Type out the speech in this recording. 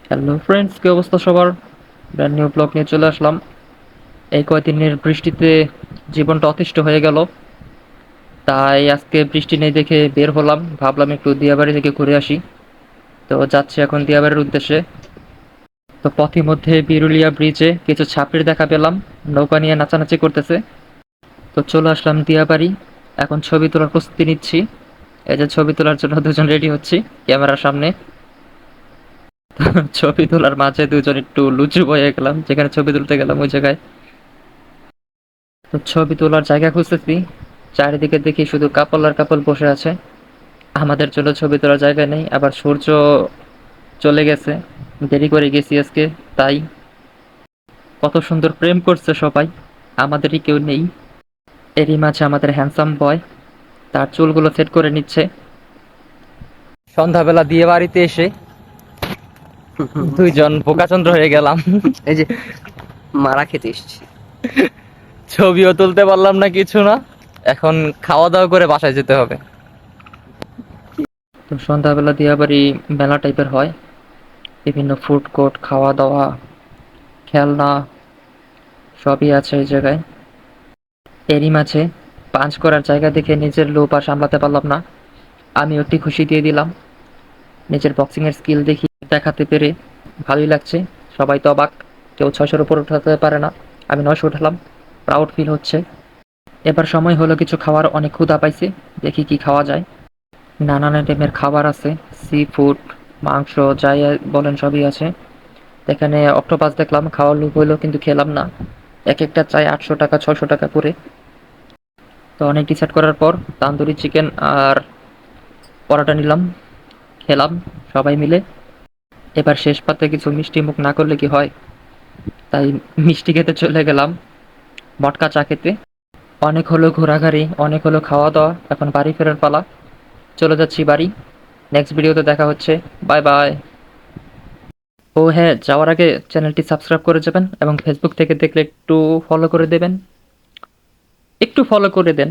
Hello friends, কি অবস্থা সবার? ব্র্যান্ড নিউ ব্লগ নিয়ে চলে আসলাম। এই কয়দিনের বৃষ্টিতে জীবনটা অতিষ্ঠ হয়ে গেল, তাই আজকে বৃষ্টি নেই দেখে বের হলাম, ভাবলাম একটু দিয়াবাড়ি থেকে ঘুরে আসি। তো যাচ্ছি এখন দিয়াবাড়ির উদ্দেশ্যে। তো পথে মধ্যে বিরুলিয়া ব্রিজে কিছু ছাপড়ির দেখা পেলাম, নৌকা নিয়ে নাচানাচি করতেছে। তো চলে আসলাম দিয়াবাড়ি, এখন ছবি তোলার প্রস্তুতি নিচ্ছি। এই যে ছবি তোলার জন্য দুজন রেডি হচ্ছি ক্যামেরার সামনে। ছবি তোলার মাঝে দুজন একটু লুচু হয়ে গেলাম, যেখানে ছবি তুলতে গেলাম ওই জায়গায়। তো ছবি তোলার জায়গা খুঁজতেছি, চারিদিকে দেখি শুধু কাপল আর কাপল বসে আছে। আমাদের জন্য ছবি তোলার জায়গা নেই, আবার সূর্য চলে গেছে, দেরি করে গেছি আজকে। তাই কত সুন্দর প্রেম করছে সবাই, আমাদেরই কেউ নেই। এরই মাঝে আমাদের হ্যান্ডসাম বয় তার চুলগুলো সেট করে নিচ্ছে। সন্ধ্যাবেলা দিয়ে বাড়িতে এসে দুইজন বোকাচন্দ্র হয়ে গেলাম। এই যে মারা খেতে এসেছি। ছবিও তুলতে পারলাম না, কিছু না। এখন খাওয়া দাওয়া করে বাসায় যেতে হবে। তো সন্ধ্যাবেলা দিয়াবাড়ি মেলা টাইপের হয়, বিভিন্ন ফুড কোর্ট, খাওয়া দাওয়া, খেলনা, সবই আছে এই জায়গায়। এরই মাঝে পাঞ্চ করার জায়গা দেখে নিজের লোভ আর সামলাতে পারলাম না, আমি একটি খুশি দিয়ে দিলাম। নিজের বক্সিং এর স্কিল দেখি দেখাতে পেরে ভালোই লাগছে। সবাই তো অবাক, কেউ 600-র উপর উঠাতে পারে না, আমি 900 উঠালাম। প্রাউড ফিল হচ্ছে। এবার সময় হলো কিছু খাওয়ার, অনেক ক্ষুধা পাইছে, দেখি কি খাওয়া যায়। নানান আইটেমের খাবার আছে, সি ফুড, মাংস, যাই বলেন সবই আছে। এখানে অক্টোপাস দেখলাম, খাওয়ার লোভ হইলো কিন্তু খেলাম না। এক একটা চাই 800 টাকা 600 টাকা করে। তো অনেক ডিসাইড করার পর তান্দুরি চিকেন আর পরোটা নিলাম, খেলাম সবাই মিলে। এবার শেষ পাতে কিছু মিষ্টি মুখ না করলে কি হয়, তাই মিষ্টি খেতে চলে গেলাম, মটকা চা খেতে। অনেক হলো ঘোরাঘুরি, অনেক হলো খাওয়া দাওয়া, এখন বাড়ি ফেরার পালা। চলে যাচ্ছি বাড়ি। নেক্সট ভিডিওতে দেখা হচ্ছে। Bye bye. ও হ্যাঁ, যাওয়ার আগে চ্যানেলটি সাবস্ক্রাইব করে যাবেন এবং ফেসবুক থেকে দেখলে একটু ফলো করে দেবেন, একটু ফলো করে দেন।